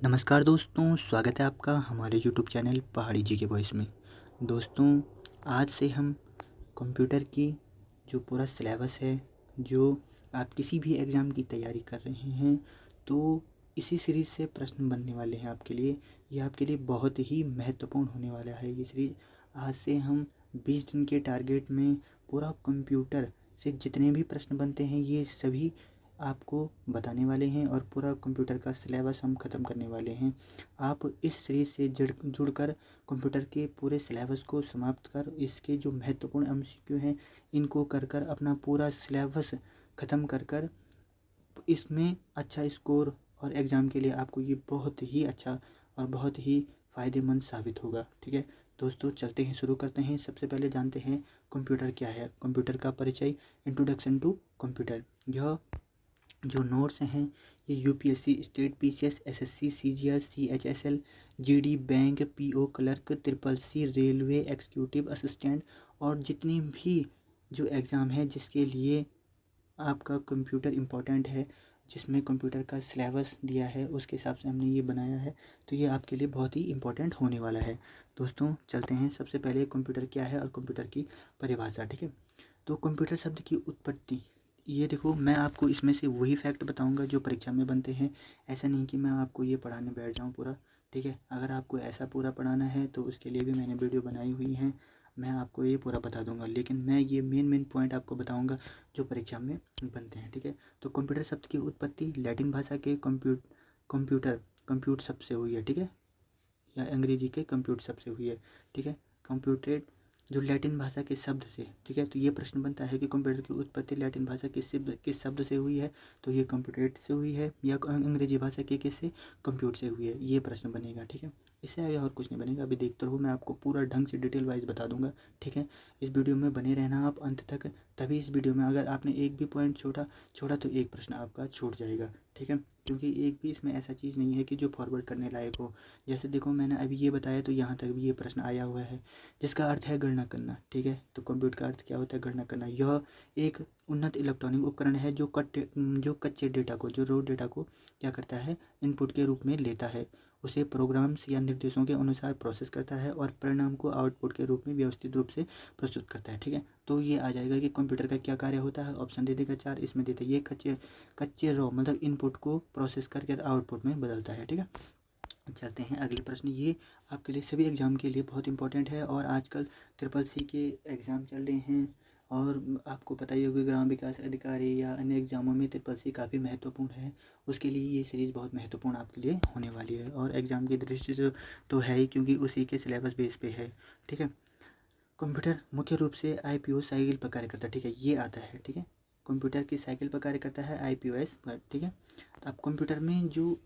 नमस्कार दोस्तों, स्वागत है आपका हमारे यूट्यूब चैनल पहाड़ी जी के वॉइस में। दोस्तों, आज से हम कंप्यूटर की जो पूरा सिलेबस है, जो आप किसी भी एग्ज़ाम की तैयारी कर रहे हैं, तो इसी सीरीज़ से प्रश्न बनने वाले हैं आपके लिए। ये आपके लिए बहुत ही महत्वपूर्ण होने वाला है ये सीरीज़। आज से हम 20 दिन के टारगेट में पूरा कंप्यूटर से जितने भी प्रश्न बनते हैं, ये सभी आपको बताने वाले हैं और पूरा कंप्यूटर का सिलेबस हम ख़त्म करने वाले हैं। आप इस सीरीज़ से जुड़कर कंप्यूटर के पूरे सिलेबस को समाप्त कर इसके जो महत्वपूर्ण एमसीक्यू हैं इनको कर कर अपना पूरा सिलेबस ख़त्म कर कर इसमें अच्छा स्कोर और एग्ज़ाम के लिए आपको ये बहुत ही अच्छा और बहुत ही फ़ायदेमंद साबित होगा। ठीक है दोस्तों, चलते हैं, शुरू करते हैं। सबसे पहले जानते हैं कंप्यूटर क्या है। कंप्यूटर का परिचय, इंट्रोडक्शन टू कंप्यूटर। यह जो नोट्स हैं ये UPSC, state, PCS, SSC, CGR, CHSL, GD, bank, PO clerk, triple C, railway, executive assistant और जितनी भी जो एग्ज़ाम है जिसके लिए आपका कंप्यूटर इम्पोर्टेंट है, जिसमें कंप्यूटर का सिलेबस दिया है उसके हिसाब से हमने ये बनाया है, तो ये आपके लिए बहुत ही इम्पोर्टेंट होने वाला है। दोस्तों, चलते हैं। सबसे पहले कंप्यूटर क्या है और कंप्यूटर की परिभाषा। ठीक है, तो कंप्यूटर शब्द की उत्पत्ति, ये देखो, मैं आपको इसमें से वही फैक्ट बताऊंगा जो परीक्षा में बनते हैं। ऐसा नहीं कि मैं आपको ये पढ़ाने बैठ जाऊं पूरा। ठीक है, अगर आपको ऐसा पूरा पढ़ाना है तो उसके लिए भी मैंने वीडियो बनाई हुई है, मैं आपको ये पूरा बता दूंगा, लेकिन मैं ये मेन पॉइंट आपको बताऊंगा जो परीक्षा में बनते हैं। ठीक है, तो कंप्यूटर शब्द की उत्पत्ति लैटिन भाषा के कंप्यूटर कंप्यूट शब्द से हुई है। ठीक है, या अंग्रेजी के कंप्यूट शब्द से हुई है। ठीक है, कंप्यूटेड जो लैटिन भाषा के शब्द से। ठीक है, तो ये प्रश्न बनता है कि कंप्यूटर की उत्पत्ति लैटिन भाषा किस शब्द से हुई है, तो ये कंप्यूटेड से हुई है या अंग्रेजी भाषा के किस से, कंप्यूट से हुई है, ये प्रश्न बनेगा। ठीक है, इससे आगे और कुछ नहीं बनेगा। अभी देखते रहो, मैं आपको पूरा ढंग से डिटेल वाइज बता दूंगा। ठीक है, इस वीडियो में बने रहना आप अंत तक, तभी इस वीडियो में अगर आपने एक भी पॉइंट छोड़ा छोड़ा तो एक प्रश्न आपका छूट जाएगा। ठीक है, क्योंकि एक भी इसमें ऐसा चीज़ नहीं है कि जो फॉरवर्ड करने लायक हो। जैसे देखो, मैंने अभी ये बताया तो यहाँ तक भी ये प्रश्न आया हुआ है जिसका अर्थ है गणना करना। ठीक है, तो कंप्यूटर का अर्थ क्या होता है, गणना करना। यह एक उन्नत इलेक्ट्रॉनिक उपकरण है जो कच्चे डेटा को, जो रो डेटा को क्या करता है, इनपुट के रूप में लेता है, उसे प्रोग्राम्स या निर्देशों के अनुसार प्रोसेस करता है और परिणाम को आउटपुट के रूप में व्यवस्थित रूप से प्रस्तुत करता है। ठीक है, तो ये आ जाएगा कि कंप्यूटर का क्या कार्य होता है। ऑप्शन दे देगा 4, इसमें देते ये कच्चे रॉ मतलब इनपुट को प्रोसेस करके आउटपुट में बदलता है। ठीक है, चलते हैं अगले प्रश्न। ये आपके लिए सभी एग्ज़ाम के लिए बहुत इंपॉर्टेंट है और आजकल ट्रिपल सी के एग्ज़ाम चल रहे हैं और आपको पता ही होगा ग्राम विकास अधिकारी या अन्य एग्ज़ामों में ट्रिपल सी काफ़ी महत्वपूर्ण है। उसके लिए ये सीरीज़ बहुत महत्वपूर्ण आपके लिए होने वाली है और एग्ज़ाम की दृष्टि से तो है ही, क्योंकि उसी के सिलेबस बेस पे है। ठीक है, कंप्यूटर मुख्य रूप से आईपीओ साइकिल पर कार्य करता है। ठीक है, ये आता है। ठीक है, कंप्यूटर की साइकिल पर कार्य करता है, आईपीओएस पर। ठीक है, तो अब कंप्यूटर में जो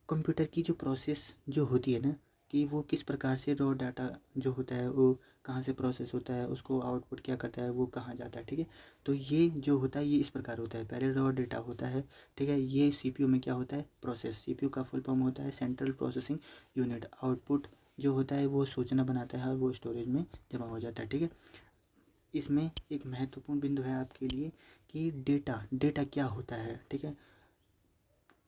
कंप्यूटर की जो प्रोसेस जो होती है ना, कि वो किस प्रकार से रॉ डाटा जो होता है वो कहाँ से प्रोसेस होता है, उसको आउटपुट क्या करता है, वो कहाँ जाता है। ठीक है, तो ये जो होता है ये इस प्रकार होता है। पहले रॉ डेटा होता है। ठीक है, ये सीपीयू में क्या होता है, प्रोसेस। सीपीयू का फुल फॉर्म होता है सेंट्रल प्रोसेसिंग यूनिट। आउटपुट जो होता है वो सूचना बनाता है और वो स्टोरेज में जमा हो जाता है। ठीक है, इसमें एक महत्वपूर्ण बिंदु है आपके लिए कि डेटा क्या होता है। ठीक है,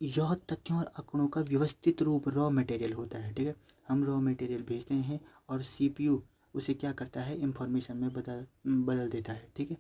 यह तथ्यों और आंकड़ों का व्यवस्थित रूप रॉ मटेरियल होता है। ठीक है, हम रॉ मटेरियल भेजते हैं और सीपीयू उसे क्या करता है, इंफॉर्मेशन में बदल बदल देता है। ठीक है,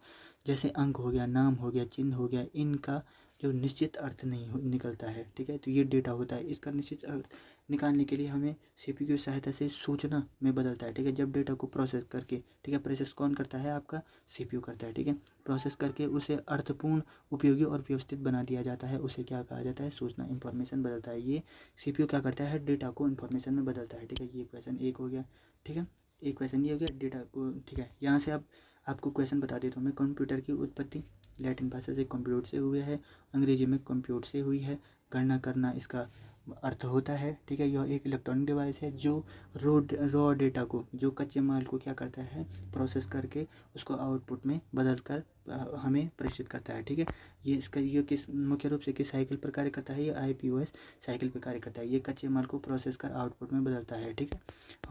जैसे अंक हो गया, नाम हो गया, चिन्ह हो गया, इनका जो निश्चित अर्थ नहीं निकलता है। ठीक है, तो ये डेटा होता है, इसका निश्चित अर्थ निकालने के लिए हमें सीपीयू की सहायता से सूचना में बदलता है। ठीक है, जब डेटा को प्रोसेस करके, ठीक है, प्रोसेस कौन करता है, आपका सीपीयू करता है। ठीक है, प्रोसेस करके उसे अर्थपूर्ण, उपयोगी और व्यवस्थित बना दिया जाता है, उसे क्या कहा जाता है, सूचना, इंफॉर्मेशन बदलता है। ये सीपीयू क्या करता है, डेटा को इंफॉर्मेशन में बदलता है। ठीक है, ये क्वेश्चन एक हो गया। ठीक है, एक क्वेश्चन ये हो गया डेटा को। ठीक है, यहाँ से अब आपको क्वेश्चन बता देता हूँ मैं। कंप्यूटर की उत्पत्ति लैटिन भाषा से कंप्यूट से हुई है, अंग्रेजी में कंप्यूट से हुई है। गणना करना इसका अर्थ होता है। ठीक है, यह एक इलेक्ट्रॉनिक डिवाइस है जो रॉ डेटा को, जो कच्चे माल को क्या करता है, प्रोसेस करके उसको आउटपुट में बदल कर हमें प्रेषित करता है। ठीक है, ये किस मुख्य रूप से किस साइकिल पर कार्य करता है, ये आईपीओएस साइकिल पर कार्य करता है। ये कच्चे माल को प्रोसेस कर आउटपुट में बदलता है। ठीक है,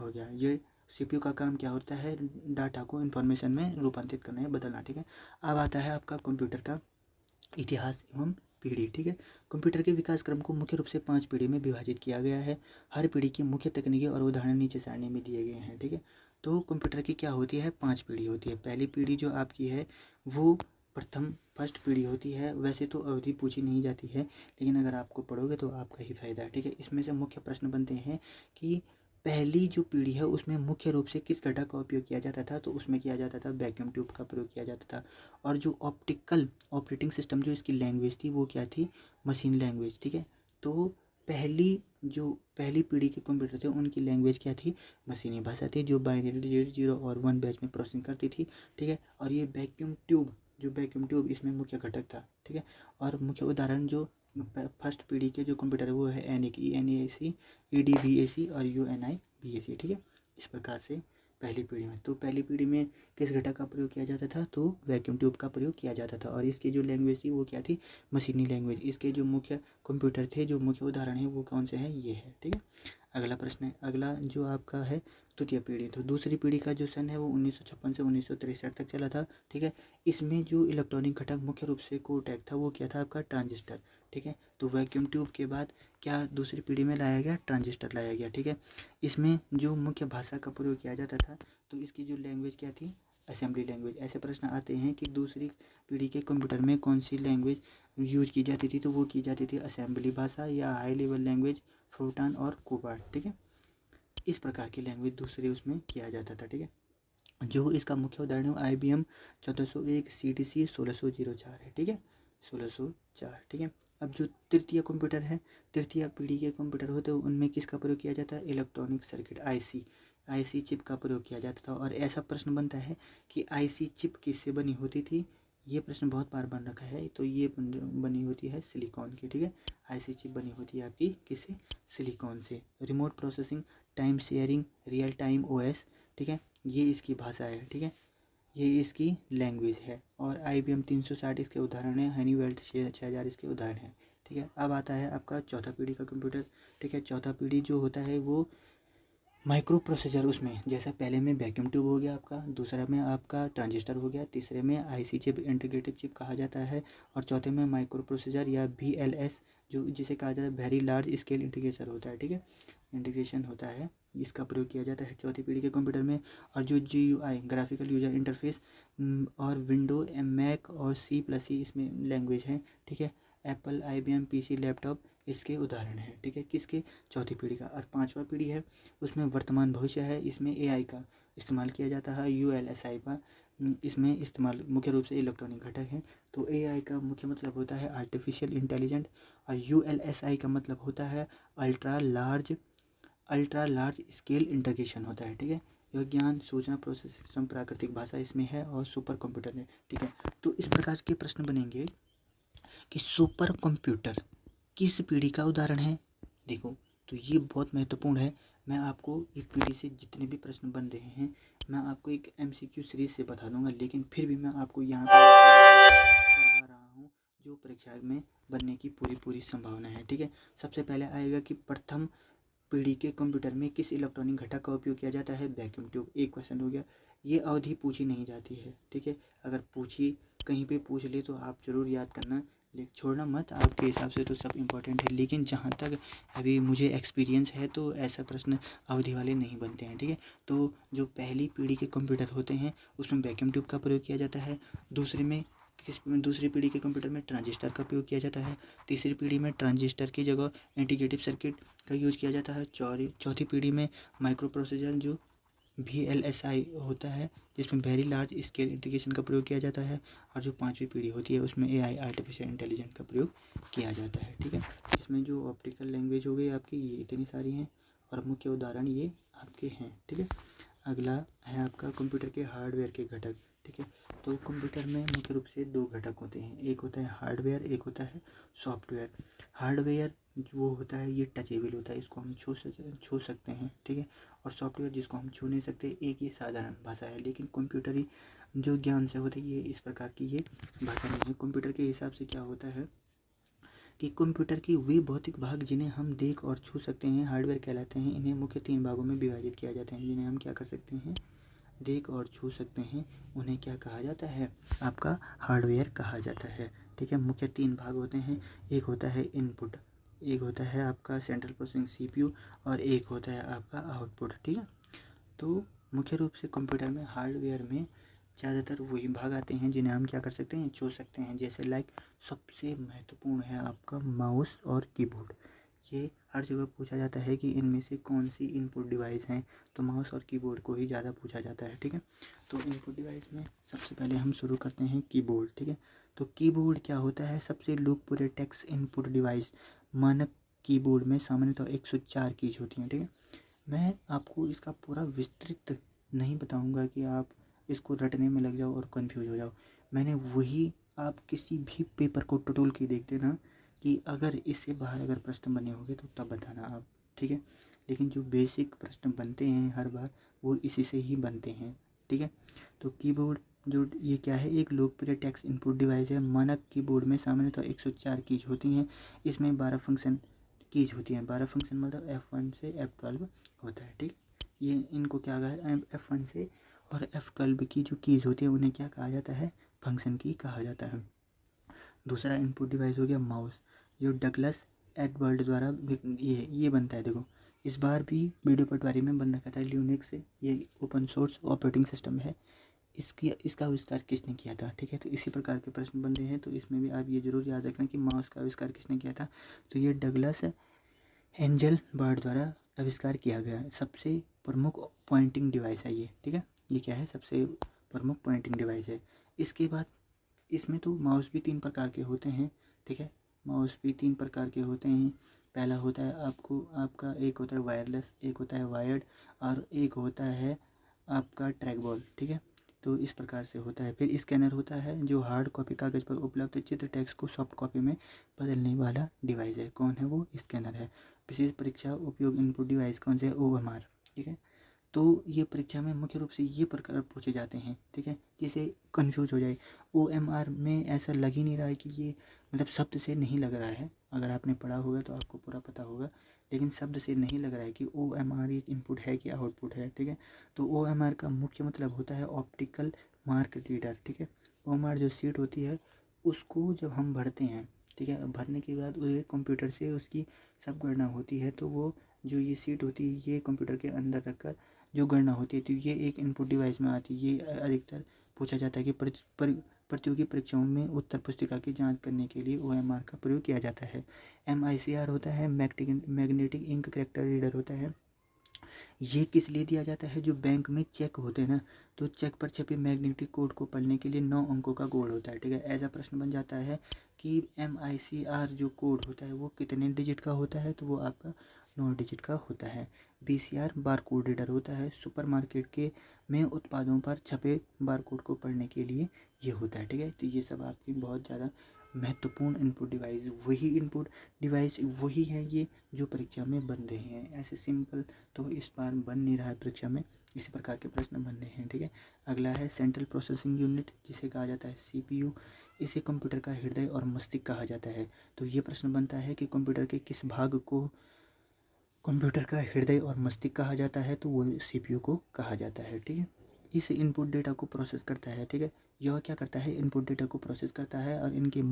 हो गया। ये सीपीयू का काम क्या होता है, डाटा को इन्फॉर्मेशन में रूपांतरित करना है, बदलना। ठीक है, अब आता है आपका कंप्यूटर का इतिहास एवं पीढ़ी। ठीक है, कंप्यूटर के विकास क्रम को मुख्य रूप से 5 पीढ़ी में विभाजित किया गया है। हर पीढ़ी की मुख्य तकनीकी और उदाहरण नीचे सारणी में दिए गए हैं। ठीक है, तो कंप्यूटर की क्या होती है, 5 पीढ़ी होती है। पहली पीढ़ी जो आपकी है वो फर्स्ट पीढ़ी होती है। वैसे तो अवधि पूछी नहीं जाती है, लेकिन अगर आपको पढ़ोगे तो आपका ही फायदा है। ठीक है, इसमें से मुख्य प्रश्न बनते हैं कि पहली जो पीढ़ी है उसमें मुख्य रूप से किस घटक का उपयोग किया जाता था, तो उसमें किया जाता था वैक्यूम ट्यूब का प्रयोग किया जाता था। और जो ऑप्टिकल ऑपरेटिंग सिस्टम जो इसकी लैंग्वेज थी वो क्या थी, मशीन लैंग्वेज। ठीक है, तो पहली पीढ़ी के कंप्यूटर थे उनकी लैंग्वेज क्या थी, मशीनी भाषा थी, जो बाइनरी डिजिट 0 और 1 बैच में प्रोसेसिंग करती थी। ठीक है, और ये वैक्यूम ट्यूब इसमें मुख्य घटक था। ठीक है, और मुख्य उदाहरण जो फर्स्ट पीढ़ी के जो कंप्यूटर है वो है NAC, EDVAC और UNIVAC। ठीक है, इस प्रकार से पहली पीढ़ी में, तो पहली पीढ़ी में किस घटक का प्रयोग किया जाता था, तो वैक्यूम ट्यूब का प्रयोग किया जाता था। और इसकी जो लैंग्वेज थी वो क्या थी, मशीनी लैंग्वेज। इसके जो मुख्य कंप्यूटर थे, जो मुख्य उदाहरण है वो कौन से हैं, ये है। ठीक है, अगला प्रश्न है, अगला जो आपका है तृतीय पीढ़ी। तो दूसरी पीढ़ी का जो सन है वो 1956 से 1963 तक चला था। ठीक है, इसमें जो इलेक्ट्रॉनिक घटक मुख्य रूप से कोटेक था वो क्या था, आपका ट्रांजिस्टर। ठीक है, तो वैक्यूम ट्यूब के बाद क्या दूसरी पीढ़ी में लाया गया, ट्रांजिस्टर लाया गया। ठीक है, इसमें जो मुख्य भाषा का प्रयोग किया जाता था, तो इसकी जो लैंग्वेज क्या थी, असेंबली लैंग्वेज। ऐसे प्रश्न आते हैं कि दूसरी पीढ़ी के कंप्यूटर में कौन सी लैंग्वेज यूज की जाती थी, तो वो की जाती थी असेंबली भाषा या हाई लेवल लैंग्वेज, फोर्टान और कोबार्ट। ठीक है, इस प्रकार की लैंग्वेज दूसरे उसमें किया जाता था। ठीक है, जो इसका मुख्य उदाहरण है IBM 1401 CDC 1604 है। ठीक है, 1604। ठीक है, अब जो तृतीय कंप्यूटर है, तृतीय पीढ़ी के कंप्यूटर होते हैं उनमें किसका प्रयोग किया जाता है, इलेक्ट्रॉनिक सर्किट IC चिप का प्रयोग किया जाता था। और ऐसा प्रश्न बनता है कि IC चिप किससे बनी होती थी, ये प्रश्न बहुत बार बन रखा है। तो ये बनी होती है सिलिकॉन की। ठीक है, IC चिप बनी होती है आपकी किससे, सिलिकॉन से। Remote processing, time sharing, real time OS। ठीक है, ये इसकी भाषा है। ठीक है, ये इसकी लैंग्वेज है। और IBM 360 इसके उदाहरण है, हनीवेल्ट 6000 इसके उदाहरण है। ठीक है, अब आता है आपका चौथा पीढ़ी का कंप्यूटर। ठीक है, चौथा पीढ़ी जो होता है वो माइक्रो प्रोसेसर, उसमें जैसा पहले में वैक्यूम ट्यूब हो गया आपका, दूसरा में आपका ट्रांजिस्टर हो गया, तीसरे में IC चिप, इंटीग्रेटेड चिप कहा जाता है, और चौथे में माइक्रो प्रोसेसर या VLS जो जिसे कहा जाता है वेरी लार्ज स्केल इंटीग्रेशन होता है। ठीक है, इंटीग्रेशन होता है, इसका प्रयोग किया जाता है चौथी पीढ़ी के कंप्यूटर में। और जो GUI ग्राफिकल यूजर इंटरफेस और विंडो, मैक और C++ इसमें लैंग्वेज है। ठीक है, एप्पल, IBM PC, लैपटॉप इसके उदाहरण हैं। ठीक है, किसके, चौथी पीढ़ी का। और पांचवा पीढ़ी है उसमें वर्तमान भविष्य है, इसमें AI का इस्तेमाल किया जाता है, ULSI का इसमें इस्तेमाल मुख्य रूप से इलेक्ट्रॉनिक घटक है। तो AI का मुख्य मतलब होता है आर्टिफिशियल इंटेलिजेंट, और ULSI का मतलब होता है अल्ट्रा लार्ज स्केल इंटीग्रेशन होता है। ठीक है, यह ज्ञान सूचना प्रोसेस सिस्टम प्राकृतिक भाषा इसमें है, और सुपर कंप्यूटर है। ठीक है, तो इस प्रकार के प्रश्न बनेंगे कि सुपर कंप्यूटर किस पीढ़ी का उदाहरण है। देखो, तो ये बहुत महत्वपूर्ण है। मैं आपको एक पीढ़ी से जितने भी प्रश्न बन रहे हैं मैं आपको एक MCQ सीरीज से बता दूंगा, लेकिन फिर भी मैं आपको यहाँ पर करवा रहा हूँ जो परीक्षा में बनने की पूरी संभावना है। ठीक है, सबसे पहले आएगा कि प्रथम पीढ़ी के कंप्यूटर में किस इलेक्ट्रॉनिक घटक का उपयोग किया जाता है, वैक्यूम ट्यूब। एक क्वेश्चन हो गया, ये अवधि पूछी नहीं जाती है। ठीक है, अगर पूछी कहीं पे पूछ ले तो आप जरूर याद करना, छोड़ना मत, आपके हिसाब से तो सब इम्पोर्टेंट है। लेकिन जहाँ तक अभी मुझे एक्सपीरियंस है तो ऐसा प्रश्न अवधि वाले नहीं बनते हैं। ठीक है, तो जो पहली पीढ़ी के कंप्यूटर होते हैं उसमें वैक्यूम ट्यूब का प्रयोग किया जाता है, दूसरी पीढ़ी के कंप्यूटर में ट्रांजिस्टर का प्रयोग किया जाता है, तीसरी पीढ़ी में ट्रांजिस्टर की जगह इंटीग्रेटेड सर्किट का यूज किया जाता है, चौथी पीढ़ी में माइक्रो प्रोसेसर जो VLSI होता है जिसमें वेरी लार्ज स्केल इंटीग्रेशन का प्रयोग किया जाता है, और जो पांचवी पीढ़ी होती है उसमें AI आर्टिफिशियल इंटेलिजेंस का प्रयोग किया जाता है। ठीक है, इसमें जो ऑप्टिकल लैंग्वेज हो गई आपकी ये इतनी सारी हैं, और मुख्य उदाहरण ये आपके हैं। ठीक है, अगला है आपका कंप्यूटर के हार्डवेयर के घटक। ठीक है, तो कंप्यूटर में मुख्य रूप से दो घटक होते हैं, एक होता है हार्डवेयर, एक होता है सॉफ्टवेयर। हार्डवेयर वो होता है ये टचेबल होता है, इसको हम छू सकते हैं। ठीक है, और सॉफ्टवेयर जिसको हम छू नहीं सकते, एक ये साधारण भाषा है, लेकिन कंप्यूटरी जो ज्ञान से होती है ये इस प्रकार की ये भाषा नहीं है। कंप्यूटर के हिसाब से क्या होता है कि कंप्यूटर की वे भौतिक भाग जिन्हें हम देख और छू सकते हैं हार्डवेयर कहलाते हैं। इन्हें मुख्य 3 भागों में विभाजित किया जाता है, जिन्हें हम क्या कर सकते हैं, देख और छू सकते हैं, उन्हें क्या कहा जाता है, आपका हार्डवेयर कहा जाता है। ठीक है। मुख्य 3 भाग होते हैं, एक होता है इनपुट, एक होता है आपका सेंट्रल प्रोसेसिंग सीपीयू और एक होता है आपका आउटपुट, ठीक है। तो मुख्य रूप से कंप्यूटर में हार्डवेयर में ज़्यादातर वही भाग आते हैं जिन्हें हम क्या कर सकते हैं, छू सकते हैं। जैसे लाइक सबसे महत्वपूर्ण है आपका माउस और कीबोर्ड। ये हर जगह पूछा जाता है कि इनमें से कौन सी इनपुट डिवाइस हैं, तो माउस और कीबोर्ड को ही ज़्यादा पूछा जाता है, ठीक है। तो इनपुट डिवाइस में सबसे पहले हम शुरू करते हैं कीबोर्ड, ठीक है। तो कीबोर्ड क्या होता है, सबसे लोकप्रिय टेक्स्ट इनपुट डिवाइस। मानक कीबोर्ड में सामान्यतः 104 कीज होती हैं, ठीक है। मैं आपको इसका पूरा विस्तृत नहीं बताऊंगा कि आप इसको रटने में लग जाओ और कंफ्यूज हो जाओ। मैंने वही, आप किसी भी पेपर को टटोल के देख देना कि अगर इससे बाहर अगर प्रश्न बने होंगे तो तब बताना आप, ठीक है। लेकिन जो बेसिक प्रश्न बनते हैं हर बार वो इसी से ही बनते हैं, ठीक है। तो कीबोर्ड जो ये क्या है, एक लोकप्रिय टेक्स्ट इनपुट डिवाइस है। मानक कीबोर्ड में सामान्यतः 104 कीज होती हैं। इसमें 12 फंक्शन कीज होती हैं। 12 फंक्शन मतलब F1 से F12 होता है, ठीक। ये इनको क्या कहा है, F1 से और F12 की जो कीज होती है उन्हें क्या कहा जाता है, फंक्शन की कहा जाता है। दूसरा इनपुट डिवाइस हो गया माउस, जो डगलस एडवर्ड द्वारा ये बनता है। देखो इस बार भी वीडियो पटवारी में बन रखा था, ल्यूनिक्स से, ये ओपन सोर्स ऑपरेटिंग सिस्टम है। इसका आविष्कार किसने किया था, ठीक है। तो इसी प्रकार के प्रश्न बन रहे हैं, तो इसमें भी आप ये जरूर याद रखना कि माउस का आविष्कार किसने किया था। तो ये डगलस एंजल बर्ड द्वारा आविष्कार किया गया है। सबसे प्रमुख पॉइंटिंग डिवाइस है ये, ठीक है। ये क्या है, सबसे प्रमुख पॉइंटिंग डिवाइस है। इसके बाद इसमें तो माउस भी 3 प्रकार के होते हैं, ठीक है। माउस भी 3 प्रकार के होते हैं। पहला होता है आपका एक होता है वायरलेस, एक होता है वायर्ड और एक होता है आपका ट्रैक बॉल, ठीक है। तो इस प्रकार से होता है। फिर स्कैनर होता है, जो हार्ड कॉपी कागज़ पर उपलब्ध चित्र टेक्स्ट को सॉफ्ट कॉपी में बदलने वाला डिवाइस है। कौन है वो, स्कैनर है। विशेष परीक्षा उपयोग इनपुट डिवाइस कौन से है, OMR, ठीक है। तो ये परीक्षा में मुख्य रूप से ये प्रकार पूछे जाते हैं, ठीक है, जिसे कंफ्यूज हो जाए। OMR में ऐसा लग ही नहीं रहा है कि ये मतलब शब्द से नहीं लग रहा है, अगर आपने पढ़ा होगा तो आपको पूरा पता होगा, लेकिन शब्द से नहीं लग रहा है कि OMR एक इनपुट है कि आउटपुट है, ठीक है। तो OMR का मुख्य मतलब होता है ऑप्टिकल मार्क रीडर, ठीक है। OMR जो सीट होती है उसको जब हम भरते हैं, ठीक है, भरने के बाद वो कंप्यूटर से उसकी सब गणना होती है, तो वो जो ये सीट होती है ये कंप्यूटर के अंदर रखकर जो गणना होती है, तो ये एक इनपुट डिवाइस में आती है। ये अधिकतर पूछा जाता है कि प्रतियोगी परीक्षाओं में उत्तर पुस्तिका की जांच करने के लिए OMR का प्रयोग किया जाता है। MICR होता है, मैग्नेटिक इंक करेक्टर रीडर होता है। ये किस लिए दिया जाता है, जो बैंक में चेक होते हैं ना, तो चेक पर छपे मैग्नेटिक कोड को पढ़ने के लिए 9 अंकों का कोड होता है, ठीक है। ऐसा प्रश्न बन जाता है कि MICR जो कोड होता है वो कितने डिजिट का होता है, तो वो आपका 9 डिजिट का होता है। BCR बार कोड रीडर होता है, सुपरमार्केट के में उत्पादों पर छपे बार कोड को पढ़ने के लिए ये होता है, ठीक है। तो ये सब आपकी बहुत ज़्यादा महत्वपूर्ण इनपुट डिवाइस वही है ये जो परीक्षा में बन रहे हैं। ऐसे सिंपल तो इस बार बन नहीं रहा है परीक्षा में, इसी प्रकार के प्रश्न बन रहे हैं, ठीक है। अगला है सेंट्रल प्रोसेसिंग यूनिट, जिसे कहा जाता है CPU। इसे कंप्यूटर का हृदय और मस्तिष्क कहा जाता है। तो ये प्रश्न बनता है कि कंप्यूटर के किस भाग को कंप्यूटर का हृदय और मस्तिष्क कहा जाता है, तो वो CPU को कहा जाता है, ठीक है। इस इनपुट डेटा को प्रोसेस करता है, ठीक है। यह क्या करता है, इनपुट डेटा को प्रोसेस करता है, और इनके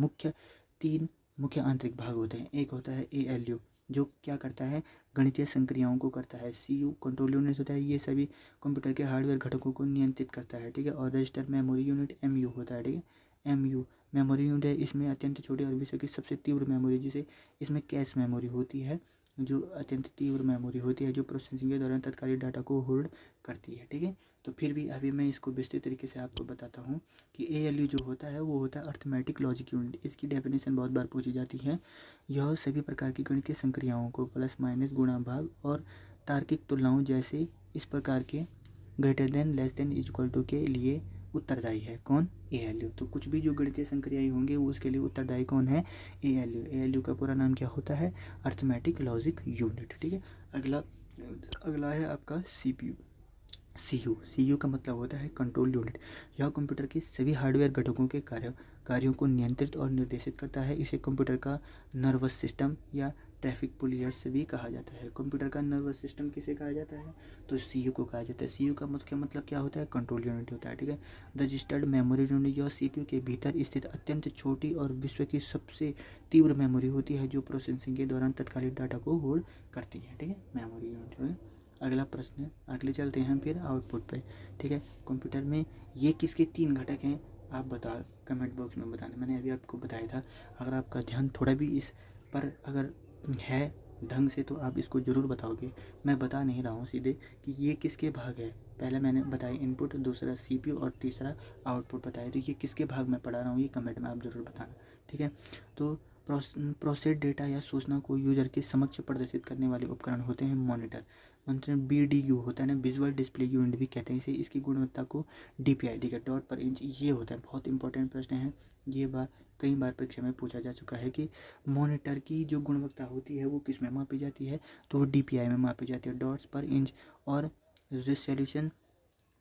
तीन मुख्य आंतरिक भाग होते हैं। एक होता है ALU, जो क्या करता है, गणितीय संक्रियाओं को करता है। CU कंट्रोल यूनिट होता है, ये सभी कंप्यूटर के हार्डवेयर घटकों को नियंत्रित करता है, ठीक है। और रजिस्टर मेमोरी यूनिट MU होता है, ठीक है। MU मेमोरी यूनिट है, इसमें अत्यंत छोटी और विश्व की सबसे तीव्र मेमोरी, जिसे इसमें कैश मेमोरी होती है, जो अत्यंत तीव्र मेमोरी होती है, जो प्रोसेसिंग के दौरान तत्कालिक डाटा को होल्ड करती है, ठीक है। तो फिर भी अभी मैं इसको विस्तृत तरीके से आपको बताता हूँ कि ALU जो होता है वो होता है अर्थमेटिक लॉजिक यूनिट। इसकी डेफिनेशन बहुत बार पूछी जाती है। यह सभी प्रकार की गणितीय संक्रियाओं को प्लस माइनस गुणा भाग और तार्किक तुलनाओं जैसे इस प्रकार के greater than less than equal to के लिए उत्तरदायी है। कौन, ALU। तो कुछ भी जो गणितीय संक्रियाएं होंगे वो उसके लिए उत्तरदायी कौन है, ALU का पूरा नाम क्या होता है, अर्थमेटिक लॉजिक यूनिट, ठीक है। अगला है आपका CPU। CU का मतलब होता है कंट्रोल यूनिट। यह कंप्यूटर के सभी हार्डवेयर घटकों के कार्यों को नियंत्रित और निर्देशित करता है। इसे कंप्यूटर का नर्वस सिस्टम या ट्रैफिक पुलियर्स भी कहा जाता है। कंप्यूटर का नर्वस सिस्टम किसे कहा जाता है, तो सीयू को कहा जाता है। सीयू का मतलब क्या होता है, कंट्रोल यूनिट होता है, ठीक है। रजिस्टर्ड मेमोरी यूनिट यह सीपीयू के भीतर स्थित अत्यंत छोटी और विश्व की सबसे तीव्र मेमोरी होती है जो प्रोसेसिंग के दौरान तत्कालिक डाटा को होल्ड करती है, ठीक है, मेमोरी यूनिट में। अगला प्रश्न है, अगले चलते हैं फिर आउटपुट पे, ठीक है। कंप्यूटर में ये किसके 3 घटक हैं, आप बता कमेंट बॉक्स में बताना। मैंने अभी आपको बताया था, अगर आपका ध्यान थोड़ा भी इस पर अगर है ढंग से तो आप इसको ज़रूर बताओगे। मैं बता नहीं रहा हूँ सीधे कि ये किसके भाग है। पहले मैंने बताया इनपुट, दूसरा सीपीयू और तीसरा आउटपुट बताया। तो ये किसके भाग में पढ़ा रहा हूँ ये कमेंट में आप ज़रूर बताना, ठीक है। तो प्रोसेस डेटा या सूचना को यूजर के समक्ष प्रदर्शित करने वाले उपकरण होते हैं मॉनिटर। BDU होता है ना, विजुअल डिस्प्ले यूनिट भी कहते हैं इसे। इसकी गुणवत्ता को DPI, ठीक है, डॉट पर इंच ये होता है। बहुत इंपॉर्टेंट प्रश्न है ये, बात कई बार परीक्षा में पूछा जा चुका है कि मॉनिटर की जो गुणवत्ता होती है वो किस में मापी जाती है, तो वो DPI में मापी जाती है, डॉट्स पर इंच। और रिजोल्यूशन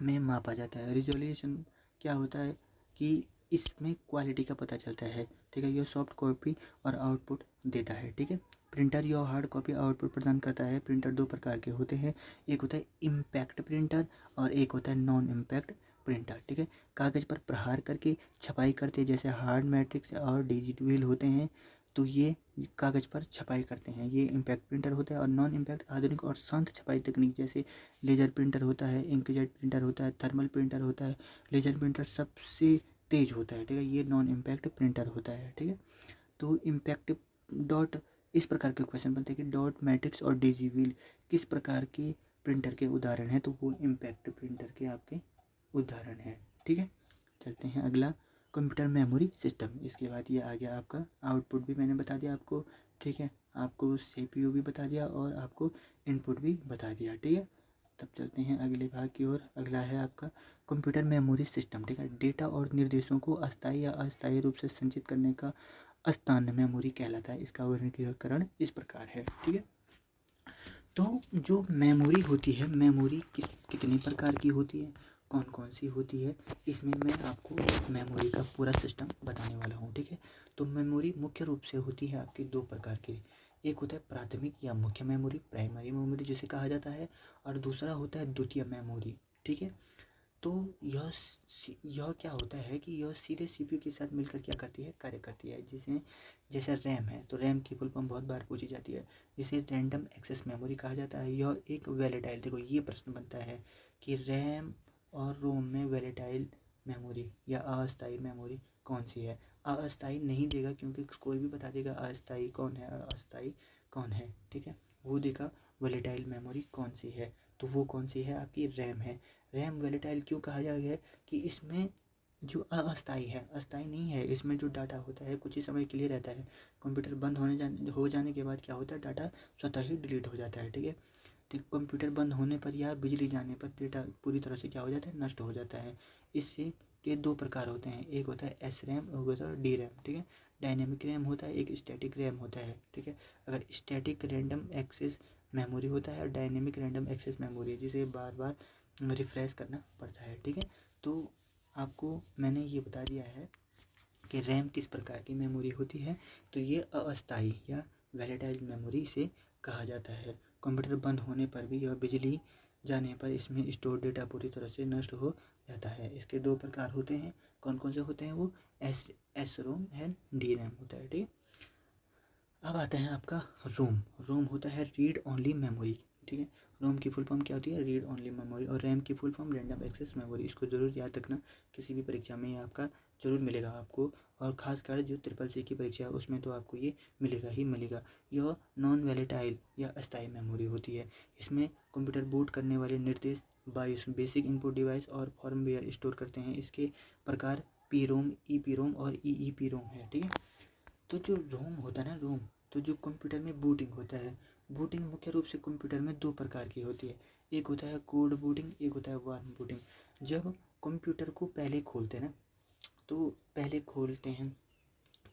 में मापा जाता है। रिजोल्यूशन क्या होता है कि इसमें क्वालिटी का पता चलता है, ठीक है। यह सॉफ्ट कॉपी और आउटपुट देता है, ठीक है। प्रिंटर या हार्ड कॉपी आउटपुट प्रदान करता है। प्रिंटर 2 प्रकार के होते हैं, एक होता है इम्पैक्ट प्रिंटर और एक होता है नॉन इम्पैक्ट प्रिंटर, ठीक है। कागज़ पर प्रहार करके छपाई करते हैं, जैसे हार्ड मैट्रिक्स और डिजिटल होते हैं, तो ये कागज़ पर छपाई करते हैं, ये इम्पैक्ट प्रिंटर होता है। और नॉन इम्पैक्ट आधुनिक और शांत छपाई तकनीक, जैसे लेजर प्रिंटर होता है, इंकजेट प्रिंटर होता है, थर्मल प्रिंटर होता है। लेजर प्रिंटर सबसे तेज होता है, ठीक है, ये नॉन इम्पैक्ट प्रिंटर होता है, ठीक है। तो इम्पैक्ट डॉट इस प्रकार के क्वेश्चन बनते हैं कि डॉट मैट्रिक्स और डिजिटल किस प्रकार के प्रिंटर के उदाहरण हैं, तो वो इम्पैक्ट प्रिंटर के आपके उदाहरण हैं, ठीक है। चलते हैं अगला, कंप्यूटर मेमोरी सिस्टम। इसके बाद ये आ गया आपका आउटपुट, भी मैंने बता दिया आपको, ठीक है। आपको CPU भी बता दिया और आपको इनपुट भी बता दिया, ठीक है। तब चलते हैं अगले भाग की ओर। अगला है आपका कंप्यूटर मेमोरी सिस्टम, ठीक है। डेटा और निर्देशों को अस्थायी या अस्थायी रूप से संचित करने का स्थान मेमोरी कहलाता है। इसका वर्गीकरण इस प्रकार है, ठीक है। तो जो मेमोरी होती है, मेमोरी कितनी प्रकार की होती है, कौन कौन सी होती है, इसमें मैं आपको मेमोरी का पूरा सिस्टम बताने वाला हूँ, ठीक है। तो मेमोरी मुख्य रूप से होती है आपकी 2 प्रकार की। एक होता है प्राथमिक या मुख्य मेमोरी, प्राइमरी मेमोरी जिसे कहा जाता है, और दूसरा होता है द्वितीय मेमोरी, ठीक है। तो यह क्या होता है कि यह सीधे CPU के साथ मिलकर क्या करती है, कार्य करती है। जैसे रैम है, तो रैम की फुल फॉर्म बहुत बार पूछी जाती है, जिसे रैंडम एक्सेस मेमोरी कहा जाता है। यह एक वैलेटाइल, देखो ये प्रश्न बनता है कि रैम और रोम में वैलेटाइल मेमोरी या अस्थायी मेमोरी कौन सी है। अस्थायी नहीं देगा, क्योंकि कोई भी बता देगा अस्थायी कौन है और अस्थायी कौन है, ठीक है। वो देगा वैलेटाइल मेमोरी कौन सी है, तो वो कौन सी है, आपकी रैम है। रैम वैलेटाइल क्यों कहा गया है कि इसमें जो अस्थायी है, अस्थायी नहीं है, इसमें जो डाटा होता है कुछ ही समय के लिए रहता है। कंप्यूटर बंद हो जाने के बाद क्या होता है, डाटा स्वतः ही डिलीट हो जाता है, ठीक है। ठीक, कंप्यूटर बंद होने पर या बिजली जाने पर डेटा पूरी तरह से क्या हो जाता है, नष्ट हो जाता है। इससे के 2 प्रकार होते हैं, एक होता है SRAM और होता है DRAM, ठीक है। डायनेमिक रैम होता है, एक स्टैटिक रैम होता है, ठीक है। अगर स्टैटिक रैंडम एक्सेस मेमोरी होता है और डायनेमिक रैंडम एक्सेस मेमोरी, जिसे बार बार रिफ्रेश करना पड़ता है, ठीक है। तो आपको मैंने ये बता दिया है कि रैम किस प्रकार की मेमोरी होती है, तो ये अस्थायी या वैलेटाइल मेमोरी से कहा जाता है। कंप्यूटर बंद होने पर भी, यह बिजली जाने पर इसमें स्टोर डेटा पूरी तरह से नष्ट हो जाता है। इसके 2 प्रकार होते हैं, कौन कौन से होते हैं वो, SROM एंड DRAM होता है, ठीक। अब आता है आपका रोम। रोम होता है रीड ओनली मेमोरी, ठीक है। रोम की फुल फॉर्म क्या होती है, रीड ओनली मेमोरी। और रैम की full form random access memory. इसको जरूर याद रखना, किसी भी परीक्षा में ये आपका जरूर मिलेगा आपको, और खासकर जो SSC की परीक्षा है उसमें तो आपको ये मिलेगा ही मिलेगा। यह नॉन वैलेटाइल या अस्थायी मेमोरी होती है। इसमें कंप्यूटर बूट करने वाले निर्देश बेसिक इनपुट डिवाइस और फॉर्मवेयर स्टोर करते हैं। इसके प्रकार PROM, EPROM और EEPROM है, ठीक है। तो जो रोम होता है ना, रोम, तो जो कंप्यूटर में बूटिंग होता है, बूटिंग मुख्य रूप से कंप्यूटर में 2 प्रकार की होती है। एक होता है कोड बूटिंग, एक होता है वार्म बूटिंग। जब कंप्यूटर को पहले खोलते हैं ना, तो पहले खोलते हैं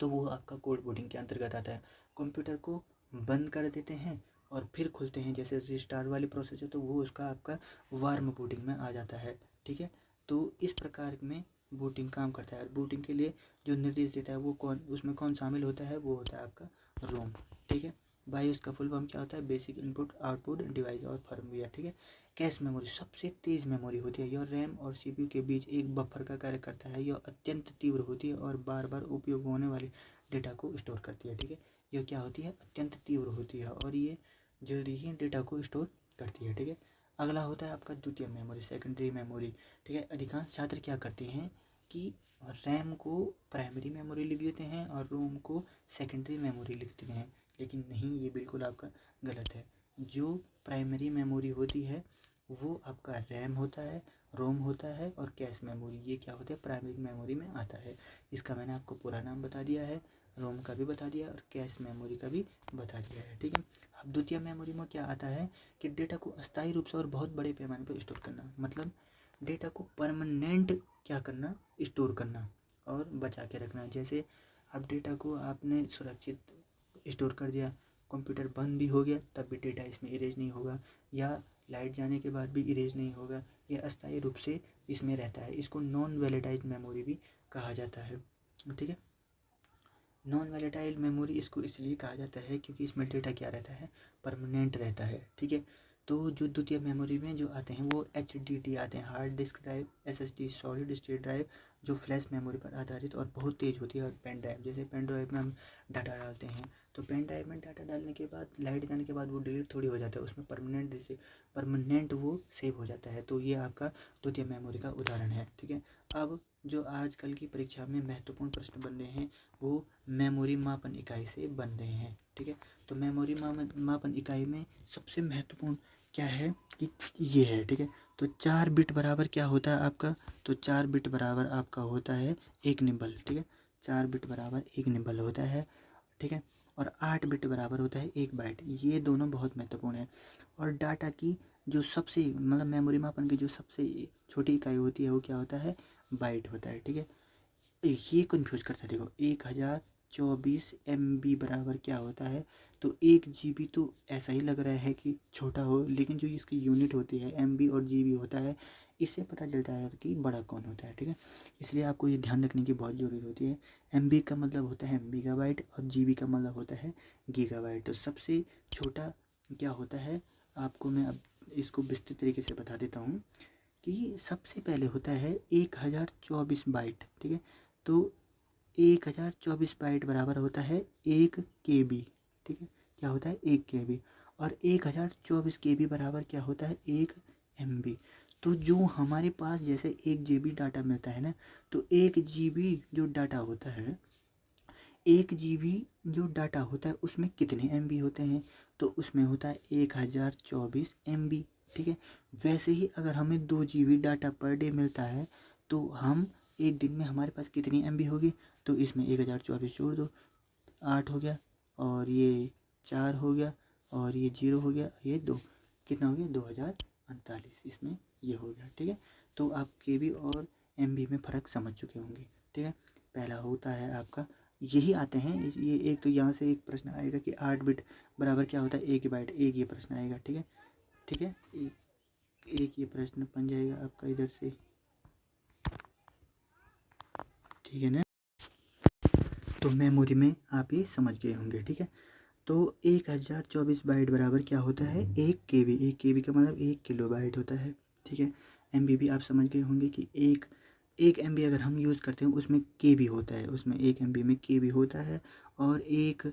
तो वो आपका कोड बूटिंग के अंतर्गत आता है। कंप्यूटर को बंद कर देते हैं और फिर खोलते हैं, जैसे रिस्टार्ट वाली प्रोसेस है, तो वो उसका आपका वार्म बूटिंग में आ जाता है, ठीक है। तो इस प्रकार में बूटिंग काम करता है। बूटिंग के लिए जो निर्देश देता है वो उसमें कौन शामिल होता है, वो होता है आपका रोम, ठीक है। बायोस का फुल फॉर्म क्या होता है, बेसिक इनपुट आउटपुट डिवाइस और फर्मवेयर, ठीक है। कैश मेमोरी सबसे तेज़ मेमोरी होती है, यह रैम और सीपीयू के बीच एक बफर का कार्य करता है। यह अत्यंत तीव्र होती है और बार बार उपयोग होने वाले डेटा को स्टोर करती है, ठीक है। यह क्या होती है, अत्यंत तीव्र होती है और ये जल्दी ही डेटा को स्टोर करती है, ठीक है। अगला होता है आपका द्वितीय मेमोरी, सेकेंडरी मेमोरी, ठीक है। अधिकांश छात्र क्या करते हैं कि रैम को प्राइमरी मेमोरी लिख देते हैं और रोम को सेकेंडरी मेमोरी लिख देते हैं, लेकिन नहीं, ये बिल्कुल आपका गलत है। जो प्राइमरी मेमोरी होती है वो आपका रैम होता है, रोम होता है और कैश मेमोरी, ये क्या होता है, प्राइमरी मेमोरी में आता है। इसका मैंने आपको पूरा नाम बता दिया है, रोम का भी बता दिया और कैश मेमोरी का भी बता दिया है, ठीक है। अब द्वितीय मेमोरी में क्या आता है कि डेटा को अस्थायी रूप से और बहुत बड़े पैमाने पर स्टोर करना, मतलब डेटा को परमानेंट क्या करना, स्टोर करना और बचा के रखना। जैसे अब डेटा को आपने सुरक्षित स्टोर कर दिया, कंप्यूटर बंद भी हो गया तब भी डेटा इसमें इरेज नहीं होगा, या लाइट जाने के बाद भी इरेज नहीं होगा, यह अस्थायी रूप से इसमें रहता है। इसको नॉन वैलेटाइल मेमोरी भी कहा जाता है, ठीक है। नॉन वैलेटाइल मेमोरी इसको इसलिए कहा जाता है क्योंकि इसमें डेटा क्या रहता है, परमानेंट रहता है, ठीक है। तो जो द्वितीय मेमोरी में जो आते हैं वो HDD आते हैं, hard disk drive, SSD solid state drive, जो फ्लैश मेमोरी पर आधारित और बहुत तेज़ होती है। और पेन ड्राइव, जैसे पेन ड्राइव में हम डाटा डालते हैं तो पेन ड्राइव में डाटा डालने के बाद लाइट जाने के बाद वो डिलीट थोड़ी हो जाता है, उसमें परमानेंट वो सेव हो जाता है। तो ये आपका द्वितीय मेमोरी का उदाहरण है, ठीक है। अब जो आजकल की परीक्षा में महत्वपूर्ण प्रश्न बन रहे हैं वो मेमोरी मापन इकाई से बन रहे हैं, ठीक है। तो मेमोरी मापन इकाई में सबसे महत्वपूर्ण क्या है कि ये है, ठीक है। तो 4 बिट बराबर क्या होता है आपका, तो 4 बिट बराबर आपका होता है 1 निबल, ठीक है। 4 बिट बराबर 1 निबल होता है, ठीक है। और 8 बिट बराबर होता है 1 बाइट। ये दोनों बहुत महत्वपूर्ण है। और डाटा की जो सबसे मतलब मेमोरी मापन की जो सबसे छोटी इकाई होती है वो क्या होता है, बाइट होता है, ठीक है। ये कन्फ्यूज करता है, देखो 1024 MB बराबर क्या होता है, तो 1 GB तो ऐसा ही लग रहा है कि छोटा हो, लेकिन जो इसकी यूनिट होती है MB और GB होता है, इससे पता चलता है कि बड़ा कौन होता है, ठीक है। इसलिए आपको ये ध्यान रखने की बहुत ज़रूरी होती है। MB का मतलब होता है मेगाबाइट और GB का मतलब होता है गीगाबाइट। तो सबसे छोटा क्या होता है, आपको मैं अब इसको विस्तृत तरीके से बता देता हूँ कि सबसे पहले होता है 1024 बाइट, ठीक है। तो 1024 बाइट बराबर होता है 1 KB, ठीक है। क्या होता है, 1 KB। और 1024 KB बराबर क्या होता है, 1 MB। तो जो हमारे पास जैसे 1 GB डाटा मिलता है ना, तो 1 GB जो डाटा होता है, 1 GB जो डाटा होता है उसमें कितने MB होते हैं, तो उसमें होता है 1024 MB, ठीक है। वैसे ही अगर हमें 2 GB डाटा पर डे मिलता है तो हम एक दिन में हमारे पास कितनी MB होगी, तो इसमें 1024 जोड़ दो, 8 हो गया, और ये 4 हो गया, और ये 0 हो गया, ये 2, कितना हो गया, 2048, इसमें ये हो गया, ठीक है। तो आप KB और MB में फ़र्क समझ चुके होंगे, ठीक है। पहला होता है आपका, यही आते हैं ये एक, तो यहाँ से एक प्रश्न आएगा कि 8 बिट बराबर क्या होता है, 1 बाइट, एक ये प्रश्न आएगा, ठीक है, ठीक है। एक ये प्रश्न बन जाएगा आपका इधर से, ठीक है ना। तो मेमोरी में आप ये समझ गए होंगे, ठीक है। तो 1024 बाइट बराबर क्या होता है, 1 KB। 1 KB का मतलब 1 किलोबाइट होता है, ठीक है। MB भी आप समझ गए होंगे कि एक MB अगर हम यूज़ करते हैं उसमें KB होता है, उसमें 1 MB में KB होता है। और 1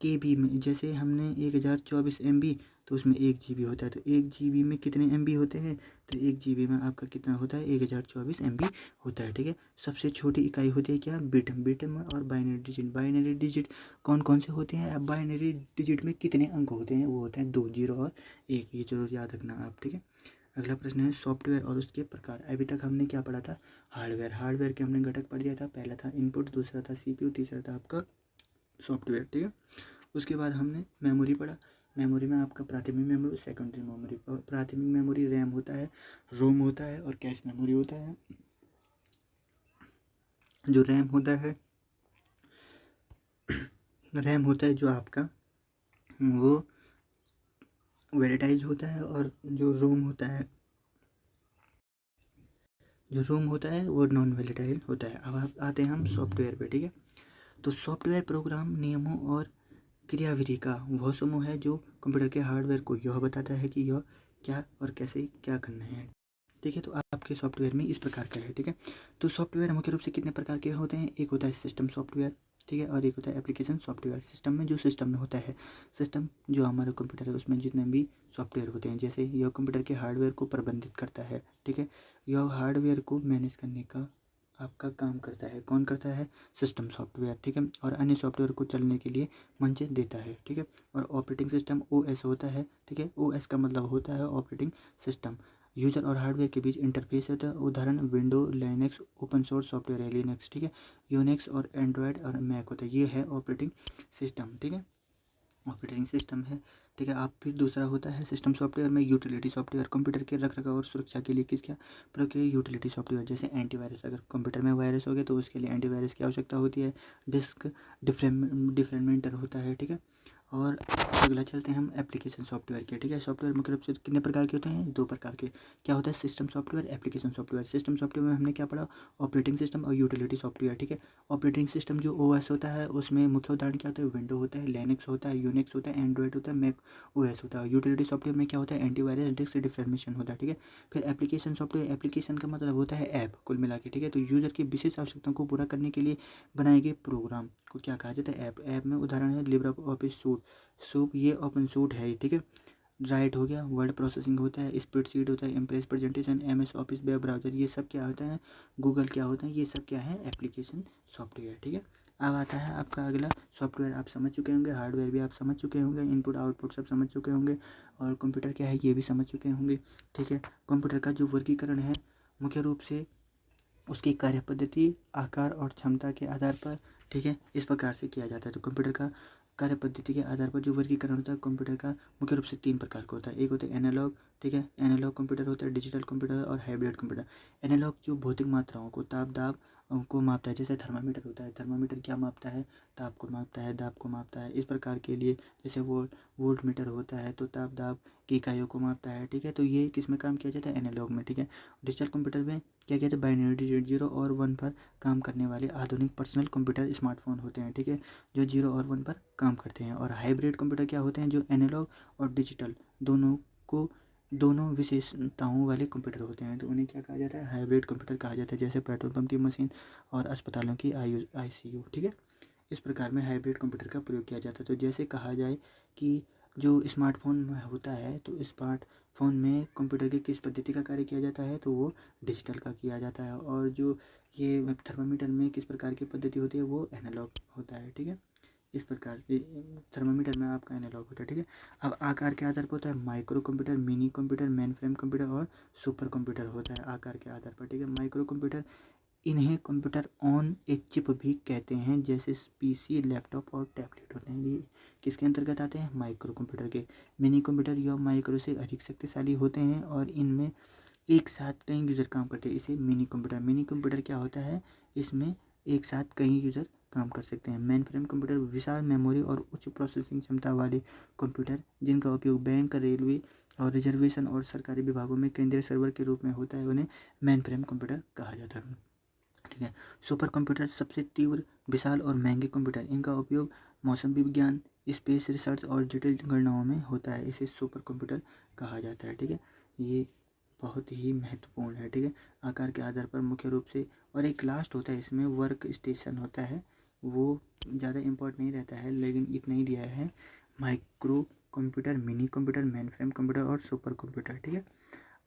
KB में जैसे हमने 1024 MB, तो उसमें 1 GB होता है, तो 1 GB में कितने MB होते हैं, तो 1 GB में आपका कितना होता है, 1024 MB होता है, ठीक है। सबसे छोटी इकाई होती है क्या, बिट। बिट में और बाइनरी डिजिट, बाइनरी डिजिट कौन कौन से होते हैं, अब बाइनरी डिजिट में कितने अंक होते हैं, वो होते हैं 2, 0 और 1, ये जरूर याद रखना आप, ठीक है। अगला प्रश्न है सॉफ्टवेयर और उसके प्रकार। अभी तक हमने क्या पढ़ा था, हार्डवेयर। हार्डवेयर के हमने घटक पढ़ दिया था, पहला था इनपुट, दूसरा था CPU, तीसरा था आपका सॉफ्टवेयर, ठीक है। उसके बाद हमने मेमोरी पढ़ा। मेमोरी में आपका प्राथमिक मेमोरी, सेकेंडरी मेमोरी। और प्राथमिक मेमोरी रैम होता है, रोम होता है और कैश मेमोरी होता है। जो रैम होता है जो आपका वो वैलेटाइज होता है, और जो रोम होता है वो नॉन वैलेटाइल होता है। अब आप आते हैं हम सॉफ्टवेयर पे, ठीक है। तो सॉफ्टवेयर प्रोग्राम नियमों और क्रियाविधि का वह समूह है जो कंप्यूटर के हार्डवेयर को यह बताता है कि यह क्या और कैसे क्या करना है। ठीक है, तो आपके सॉफ्टवेयर में इस प्रकार का है। ठीक है, तो सॉफ्टवेयर मुख्य रूप से कितने प्रकार के होते हैं? एक होता है सिस्टम सॉफ्टवेयर, ठीक है, और एक होता है एप्लीकेशन सॉफ्टवेयर। सिस्टम में जो सिस्टम में होता है, सिस्टम जो हमारा कंप्यूटर है उसमें जितने भी सॉफ्टवेयर होते हैं, जैसे यह कंप्यूटर के हार्डवेयर को प्रबंधित करता है। ठीक है, यह हार्डवेयर को मैनेज करने का आपका काम करता है। कौन करता है? System software. ठीक है, और अन्य सॉफ्टवेयर को चलने के लिए मंच देता है। ठीक है, और ऑपरेटिंग सिस्टम ओएस होता है। ठीक है, ओएस का मतलब होता है ऑपरेटिंग सिस्टम। यूजर और हार्डवेयर के बीच इंटरफेस होता है। उदाहरण window, Linux, open source software है लिनक्स। ठीक है, यूनिक्स और एंड्रॉयड और मैक होता है। ये है ऑपरेटिंग सिस्टम। ठीक है, ऑपरेटिंग सिस्टम है। ठीक है, आप फिर दूसरा होता है सिस्टम सॉफ्टवेयर में यूटिलिटी सॉफ्टवेयर। कंप्यूटर के रखरखाव और सुरक्षा के लिए किसका प्रयोग किया? Utility software. जैसे एंटीवायरस, अगर कंप्यूटर में वायरस हो गया तो उसके लिए एंटीवायरस की आवश्यकता होती है। डिस्क डिफ्रेगमेंटर होता है। ठीक है, और अगला चलते हैं हम एप्लीकेशन सॉफ्टवेयर के। ठीक है, सॉफ्टवेयर मुख्य रूप से कितने प्रकार के होते हैं? दो प्रकार के। क्या होता है? System software, application software. System software में हमने क्या पढ़ा? ऑपरेटिंग सिस्टम और यूटिलिटी सॉफ्टवेयर। ठीक है, ऑपरेटिंग सिस्टम जो ओएस होता है उसमें मुख्य उदाहरण क्या होता है? विंडो होता है, लिनक्स होता है, यूनिक्स होता है, एंड्रॉयड होता है, मैक ओएस होता है। यूटिलिटी सॉफ्टवेयर में क्या होता है? एंटीवायरस, डिस्क डिफॉर्मेशन होता है। ठीक है, फिर एप्लीकेशन सॉफ्टवेयर, एप्लीकेशन का मतलब होता है ऐप कुल मिला के। ठीक है, तो यूजर की विशेष आवश्यकताओं को पूरा करने के लिए बनाए गए प्रोग्राम को क्या कहा जाता है? ऐप। ऐप में उदाहरण है लिब्रे ऑफिस सूट, ये ओपन सूट है। ठीक है, राइट हो गया, वर्ड प्रोसेसिंग होता है, स्प्रेडशीट होता है, impress presentation, MS office, web browser, ये सब क्या होता है? गूगल क्या होता है? ये सब क्या है? Application software. ठीक है, अब आता है आपका अगला सॉफ्टवेयर। आप समझ चुके होंगे, हार्डवेयर भी आप समझ चुके होंगे, इनपुट आउटपुट सब समझ चुके होंगे, और कंप्यूटर क्या है ये भी समझ चुके होंगे। ठीक है, कंप्यूटर का जो वर्गीकरण है मुख्य रूप से उसकी कार्य पद्धति, आकार और क्षमता के आधार पर, ठीक है, इस प्रकार से किया जाता है। तो कंप्यूटर का कार्य पद्धति के आधार पर जो वर्गीकरण होता है कंप्यूटर का मुख्य रूप से तीन प्रकार का होता है। एक होता है एनालॉग, ठीक है, एनालॉग कंप्यूटर होता है, डिजिटल कंप्यूटर और हाइब्रिड कंप्यूटर। एनालॉग जो भौतिक मात्राओं को, ताप दाब को मापता है, जैसे थर्मामीटर होता है। थर्मामीटर क्या मापता है? ताप को मापता है, दाब को मापता है। इस प्रकार के लिए जैसे वोल्ट मीटर होता है तो ताप दाब की इकाइयों को मापता है। ठीक है, तो ये किस में काम किया जाता है? एनालॉग में। ठीक है, डिजिटल कंप्यूटर में क्या कहते हैं? बाइनरी डिजिट 0 और 1 पर काम करने वाले आधुनिक पर्सनल कंप्यूटर स्मार्टफोन होते हैं। ठीक है, जो 0 और 1 पर काम करते हैं। और हाइब्रिड कंप्यूटर क्या होते हैं? जो एनालॉग और डिजिटल दोनों विशेषताओं वाले कंप्यूटर होते हैं, तो उन्हें क्या कहा जाता है? हाइब्रिड कंप्यूटर कहा जाता है। जैसे पेट्रोल पंप की मशीन और अस्पतालों की आईसीयू। ठीक है, इस प्रकार में हाइब्रिड कंप्यूटर का प्रयोग किया जाता है। तो जैसे कहा जाए कि जो स्मार्टफोन में होता है तो स्मार्टफोन में कंप्यूटर की किस पद्धति का कार्य किया जाता है? तो वो डिजिटल का किया जाता है। और जो ये थर्मामीटर में किस प्रकार की पद्धति होती है? वो एनालॉग होता है। ठीक है, इस प्रकार के थर्मामीटर में आपका एनालॉग होता है। ठीक है, अब आकार के आधार पर होता है micro computer, mini computer, main frame computer और सुपर कंप्यूटर होता है आकार के आधार पर। ठीक है, माइक्रो कंप्यूटर, इन्हें कंप्यूटर ऑन एक चिप भी कहते हैं, जैसे पीसी, लैपटॉप और टैबलेट होते हैं। ये किसके अंतर्गत आते हैं? माइक्रो कंप्यूटर के। मिनी कंप्यूटर यह माइक्रो से अधिक शक्तिशाली होते हैं और इनमें एक साथ कई यूज़र काम करते हैं। इसे मिनी कंप्यूटर क्या होता है? इसमें एक साथ कई यूज़र काम कर सकते हैं। मेन फ्रेम कंप्यूटर विशाल मेमोरी और उच्च प्रोसेसिंग क्षमता वाले कंप्यूटर जिनका उपयोग बैंक, रेलवे और रिजर्वेशन और सरकारी विभागों में केंद्रीय सर्वर के रूप में होता है, उन्हें मेन फ्रेम कंप्यूटर कहा जाता है। ठीक है, सुपर कंप्यूटर सबसे तीव्र, विशाल और महंगे कंप्यूटर। इनका उपयोग मौसम विज्ञान, स्पेस रिसर्च और जटिल गणनाओं में होता है। इसे सुपर कंप्यूटर कहा जाता है। ठीक है, ये बहुत ही महत्वपूर्ण है। ठीक है, आकार के आधार पर मुख्य रूप से, और एक लास्ट होता है इसमें वर्क स्टेशन होता है, वो ज़्यादा इम्पोर्टेंट नहीं रहता है लेकिन इतना ही दिया है। Micro computer, mini computer, main frame computer और सुपर कंप्यूटर। ठीक है,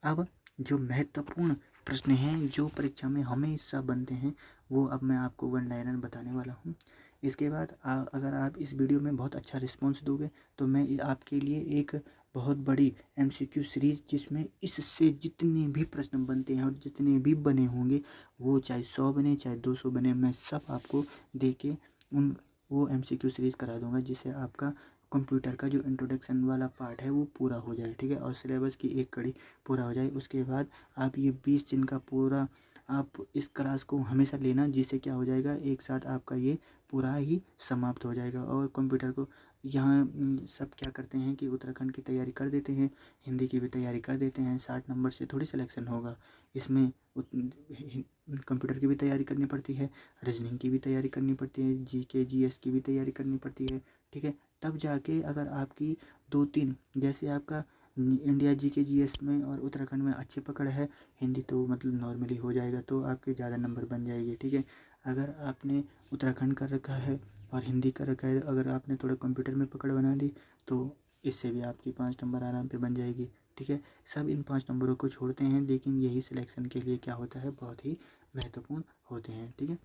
अब जो महत्वपूर्ण प्रश्न हैं जो परीक्षा में हमेशा बनते हैं वो अब मैं आपको वन लाइनर बताने वाला हूँ। इसके बाद अगर आप इस वीडियो में बहुत अच्छा रिस्पॉन्स दोगे तो मैं आपके लिए एक बहुत बड़ी एमसीक्यू सीरीज़, जिसमें इससे जितने भी प्रश्न बनते हैं और जितने भी बने होंगे, वो चाहे 100 बने चाहे 200 बने, मैं सब आपको दे के उन वो एमसीक्यू सीरीज़ करा दूंगा, जिससे आपका कंप्यूटर का जो इंट्रोडक्शन वाला पार्ट है वो पूरा हो जाए। ठीक है, और सिलेबस की एक कड़ी पूरा हो जाए। उसके बाद आप ये 20 दिन का पूरा आप इस क्लास को हमेशा लेना, जिससे क्या हो जाएगा, एक साथ आपका ये पूरा ही समाप्त हो जाएगा। और कंप्यूटर को यहाँ सब क्या करते हैं कि उत्तराखंड की तैयारी कर देते हैं, हिंदी की भी तैयारी कर देते हैं। 60 नंबर से थोड़ी सिलेक्शन होगा, इसमें कंप्यूटर की भी तैयारी करनी पड़ती है, रीजनिंग की भी तैयारी करनी पड़ती है, जीके जीएस की भी तैयारी करनी पड़ती है। ठीक है, तब जाके अगर आपकी 2-3 जैसे आपका इंडिया जीके जीएस में और उत्तराखंड में अच्छी पकड़ है, हिंदी तो मतलब नॉर्मली हो जाएगा, तो आपके ज़्यादा नंबर बन जाएगी। ठीक है, अगर आपने उत्तराखंड कर रखा है और हिंदी कर रखा है, अगर आपने थोड़ा कंप्यूटर में पकड़ बना ली तो इससे भी आपकी 5 नंबर आराम पे बन जाएगी। ठीक है, सब इन 5 नंबरों को छोड़ते हैं, लेकिन यही सिलेक्शन के लिए क्या होता है, बहुत ही महत्वपूर्ण होते हैं। ठीक है,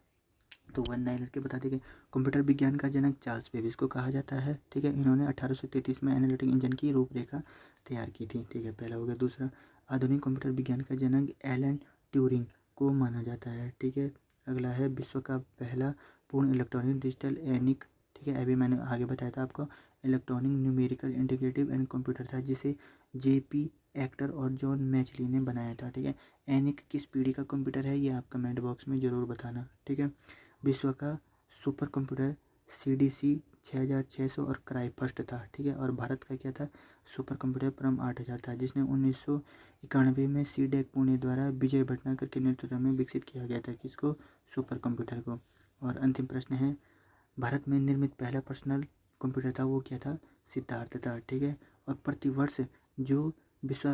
तो 1 के बता देंगे। कंप्यूटर विज्ञान का जनक चार्ल्स बेबेज को कहा जाता है। ठीक है, इन्होंने 1833 में एनालिटिक इंजन की रूपरेखा तैयार की थी। ठीक है, पहला हो गया। दूसरा, आधुनिक कंप्यूटर विज्ञान का जनक एलन ट्यूरिंग को माना जाता है। ठीक है, अगला है विश्व का पहला पूर्ण इलेक्ट्रॉनिक डिजिटल एनिक। ठीक है, अभी मैंने आगे बताया था आपको, electronic numerical integrative and computer था, जिसे जेपी एक्टर और जॉन मैचली ने बनाया था। ठीक है, एनिक किस पीढ़ी का कंप्यूटर है, ये आप कमेंट बॉक्स में ज़रूर बताना। ठीक है, विश्व का सुपर कंप्यूटर CDC 6600 और क्राई फर्स्ट था। ठीक है, और भारत का क्या था, सुपर कंप्यूटर परम 8000 था, जिसने 1991 में सीडेक पुणे द्वारा विजय भटनागर के नेतृत्व में विकसित किया गया था। किसको, सुपर कंप्यूटर को। और अंतिम प्रश्न है, भारत में निर्मित पहला पर्सनल कंप्यूटर था, वो क्या था, सिद्धार्थ था। ठीक है, और प्रतिवर्ष जो विश्व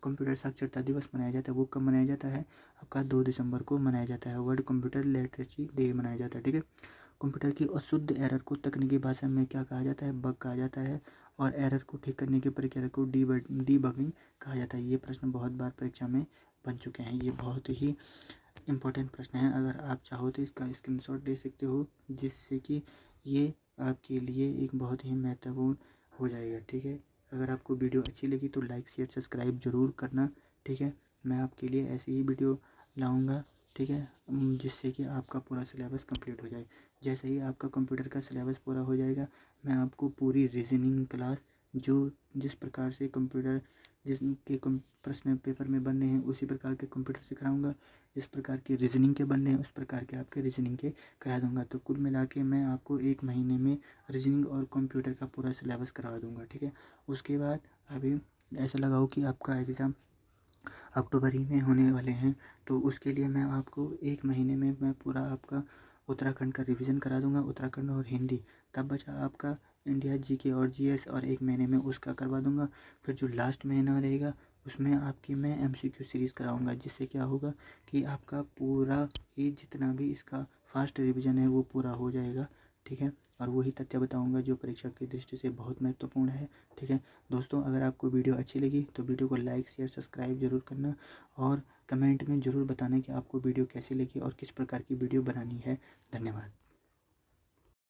कंप्यूटर साक्षरता दिवस मनाया जाता है वो कब मनाया जाता है, आपका 2 दिसंबर को मनाया जाता है। वर्ल्ड कंप्यूटर लिटरेसी डे मनाया जाता है। ठीक है, कंप्यूटर की अशुद्ध एरर को तकनीकी भाषा में क्या कहा जाता है, बग कहा जाता है, और एरर को ठीक करने की प्रक्रिया को डीबगिंग कहा जाता है। ये प्रश्न बहुत बार परीक्षा में बन चुके हैं, ये बहुत ही इम्पोर्टेंट प्रश्न है। अगर आप चाहो तो इसका स्क्रीनशॉट ले सकते हो, जिससे कि ये आपके लिए एक बहुत ही महत्वपूर्ण हो जाएगा। ठीक है, अगर आपको वीडियो अच्छी लगी तो लाइक शेयर सब्सक्राइब ज़रूर करना। ठीक है, मैं आपके लिए ऐसी ही वीडियो लाऊंगा। ठीक है, जिससे कि आपका पूरा सिलेबस कंप्लीट हो जाए। जैसे ही आपका कंप्यूटर का सिलेबस पूरा हो जाएगा, मैं आपको पूरी रीजनिंग क्लास, जो जिस प्रकार से कंप्यूटर जिसके प्रश्न पेपर में बनने हैं उसी प्रकार के कंप्यूटर से कराऊंगा। जिस प्रकार के रीजनिंग के बनने हैं उस प्रकार के आपके रीजनिंग के करा दूंगा। तो कुल मिला के मैं आपको 1 महीने में रीजनिंग और कंप्यूटर का पूरा सिलेबस करवा दूंगा। ठीक है, उसके बाद अभी ऐसा लगाओ कि आपका एग्ज़ाम अक्टूबर ही में होने वाले हैं, तो उसके लिए मैं आपको 1 महीने में मैं पूरा आपका उत्तराखंड का रिवीजन करा दूंगा, उत्तराखंड और हिंदी। तब बचा आपका इंडिया जीके और जीएस, और 1 महीने में उसका करवा दूंगा। फिर जो लास्ट महीना रहेगा उसमें आपकी मैं MCQ सीरीज़ कराऊंगा, जिससे क्या होगा कि आपका पूरा ही जितना भी इसका फास्ट रिवीजन है वो पूरा हो जाएगा। ठीक है, और वही तथ्य बताऊंगा जो परीक्षा की दृष्टि से बहुत महत्वपूर्ण है। ठीक है दोस्तों, अगर आपको वीडियो अच्छी लगी तो वीडियो को लाइक शेयर सब्सक्राइब जरूर करना, और कमेंट में ज़रूर बताना कि आपको वीडियो कैसी लगी और किस प्रकार की वीडियो बनानी है। धन्यवाद।